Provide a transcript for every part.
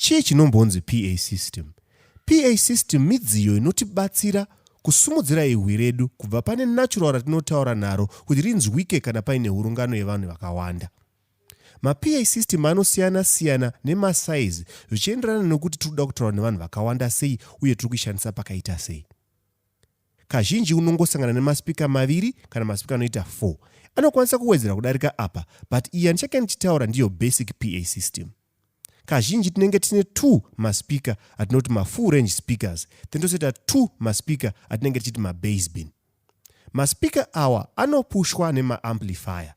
Chii chinombonzi PA system? PA system midziyo inotibatsira kusumudzira ihwi redu kubva pane natural ratinotaura naro kuti rinzwike kana paine hurungano yevanhu vakawanda. Ma-PA system anosiyana-siyana nemasaizi zvichienderana nekuti tiri kuda kutaura nevanhu vakawanda sei uye tiri kuishandisa pakaita sei. Kazhinji unongosangana nemaspika maviri kana maspika anoita 4. Anokwanisa kuwedzera kudarika apa, but iyi yandichake ndichitaura ndiyo basic PA system. Kazhinji tinenge tine 2 maspika atinoti ma-full range speakers, then tozoita 2 maspika atinenge tichiti ma-bass bin. Maspika awa anopushwa nema-amplifier.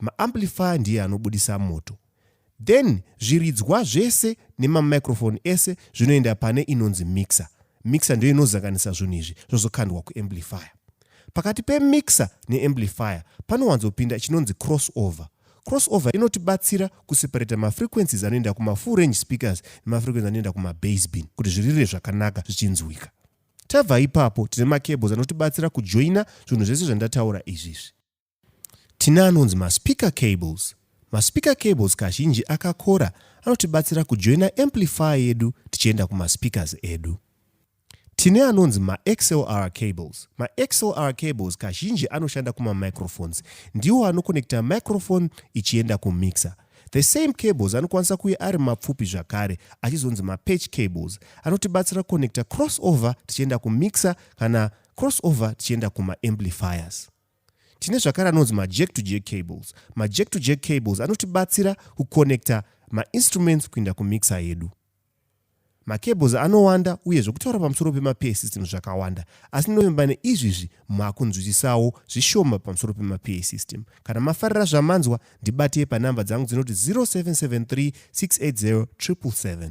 Ma-amplifier ndiye anobudisa moto. Then zviridzwa zvese nema-microphone ese zvinoenda pane inonzi mixer. Mixer ndiyo inozanganisa zvinhu izvi zvozokandwa kuamplifier. Pakati pe-mixer ne-amplifier panowanzopinda chinonzi crossover. Crossover inotibatsira kuseparata ma-frequencies anoenda kuma-full range speakers nema-frequencies anoenda kuma-bass bin kuti zvirire zvakanaka zvichinzwika. Tabva ipapo tine ma-cables anotibatsira kujoina zvinhu zvese zvandataura izvizvi. Tina anonzi ma-speaker cables. Ma-speaker cables kazhinji akakora anotibatsira kujoina amplifier yedu tichienda kuma-speakers edu. Tine anonzi ma-XLR cables. Ma-XLR cables kazhinji anoshanda kuma-microphones. Ndiwo anokonekta microphone ichienda kumixer. The same cables anokwanisa kuuya ari mapfupi zvakare achizonzi ma-patch cables. Anotibatsira kukonekta crossover tichienda kumixer kana crossover tichienda kuma-amplifiers. Tine zvakare anonzi ma-jack-to-jack cables. Ma-jack-to-jack cables anotibatsira kukonekta ma-instruments kuenda kumixer yedu. Ma-cables anowanda uye zvokutaura pamusoro pema-PA system zvakawanda, asi ndovimba neizvizvi makunzwisisawo zvishoma pamusoro pema-PA system. Kana mafarira zvamanzwa, ndibatei panhamba dzangu dzinoti 0773 680 777.